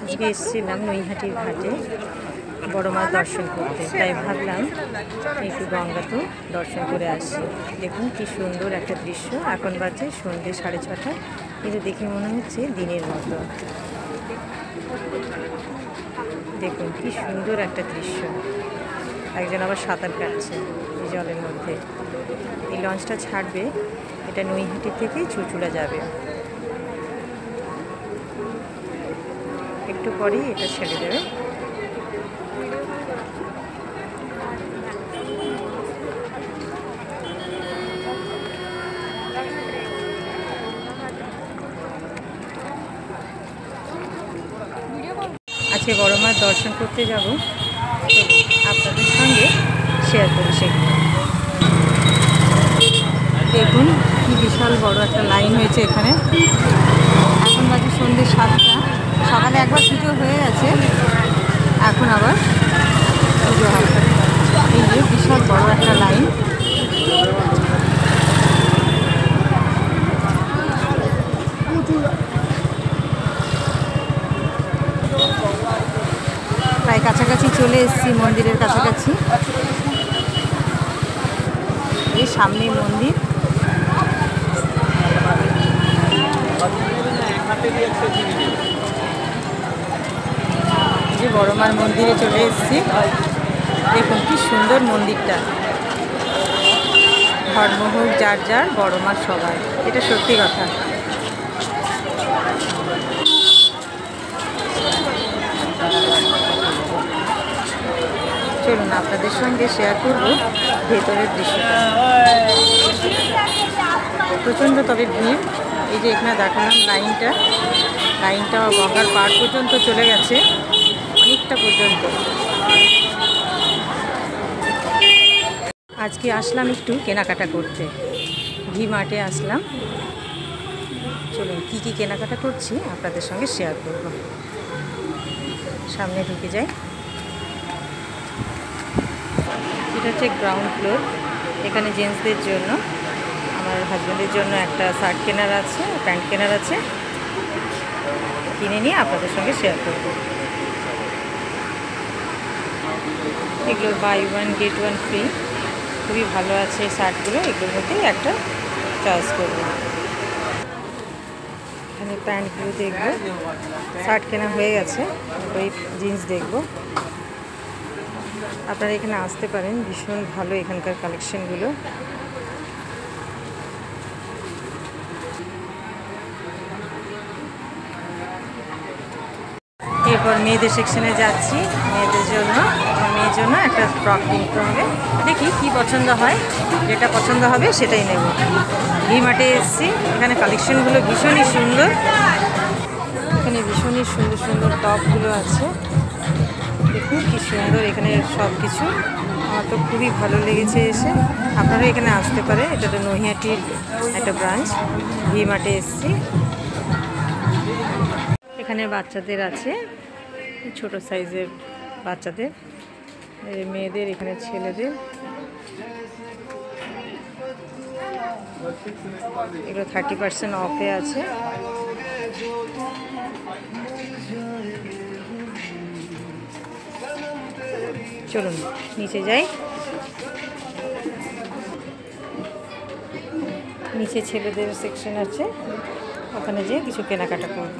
আজকে এসেছিলাম নৈহাটির ঘাটে বড় মাছ দর্শন করতে, তাই ভাবলাম একটু গঙ্গাতেও দর্শন করে আসি। দেখুন কি সুন্দর একটা দৃশ্য। এখন বাজে সন্ধ্যে 6:30, কিন্তু দেখে মনে হচ্ছে দিনের মতো। দেখুন কি সুন্দর একটা দৃশ্য। একজন আবার সাঁতার কাটছে এই জলের মধ্যে। এই লঞ্চটা ছাড়বে, এটা নৈহাটি থেকে চুঁচুড়া যাবে। একটু পরেই এটা ছেড়ে দেবে। আজকে বড় মাছ দর্শন করতে যাব, আপনাদের সঙ্গে শেয়ার করি সেগুলো। দেখুন কি বিশাল বড় একটা লাইন হয়েছে এখানে। এখন বাজে সন্ধ্যে 7টা। সকালে একবার পুজো হয়ে গেছে, এখন আবার পুজো হবে। এই যে বিশাল বড় একটা লাইন। প্রায় কাছাকাছি চলে এসেছি, মন্দিরের কাছাকাছি। এই সামনে মন্দির। যে বড় মার মন্দিরে চলে এসেছি। দেখুন কি সুন্দর মন্দিরটা। ধর্ম হোক যার যার, বড় মা সবার, এটা সত্যি কথা। চলুন আপনাদের সঙ্গে শেয়ার করব ভেতরের দৃশ্যটা। প্রচণ্ড তবে ভিড়। এই যে এখানে দেখালাম লাইনটা গঙ্গার পাড় পর্যন্ত চলে গেছে, অনেকটা পর্যন্ত। আজকে আসলাম একটু কেনাকাটা করতে, ভি মার্টে আসলাম। চলুন কি কি কেনাকাটা করছি আপনাদের সঙ্গে শেয়ার করব। সামনে ঢুকে যাই। এটা হচ্ছে গ্রাউন্ড ফ্লোর। এখানে জেন্টসদের জন্য, আমার হাজব্যান্ডের জন্য একটা শার্ট কেনার আছে, প্যান্ট কেনার আছে। কিনে নিয়ে আপনাদের সঙ্গে শেয়ার করব। এগুলো বাই 1 get 1 ফ্রি, খুবই ভালো আছে এই শার্টগুলো। এগুলোর মধ্যেই একটা চয়েস করব। এখানে প্যান্টগুলো দেখব। শার্ট কেনা হয়ে গেছে, ওই জিন্স দেখব। আপনারা এখানে আসতে পারেন, ভীষণ ভালো এখানকার কালেকশনগুলো। এরপর মেয়েদের সেকশনে যাচ্ছি। মেয়ের জন্য একটা ফ্রক কিনতে হবে। দেখি কি পছন্দ হয়, যেটা পছন্দ হবে সেটাই নেব। ভি মার্টে এসেছি, এখানে কালেকশনগুলো ভীষণই সুন্দর। এখানে ভীষণই সুন্দর সুন্দর টপগুলো আছে। দেখুন কি সুন্দর এখানে সব কিছু। আমার তো খুবই ভালো লেগেছে এসে। আপনারা এখানে আসতে পারে, এটা তো নৈহাটির একটা ব্রাঞ্চ। ভি মার্টে এসেছি। এখানে বাচ্চাদের আছে, ছোট সাইজের বাচ্চাদের, মেয়েদের, এখানে ছেলেদের। এগুলো 30% অফে আছে। চলুন নিচে যাই। নিচে ছেলেদের সেকশন আছে, ওখানে যেয়ে কিছু কেনাকাটা করব।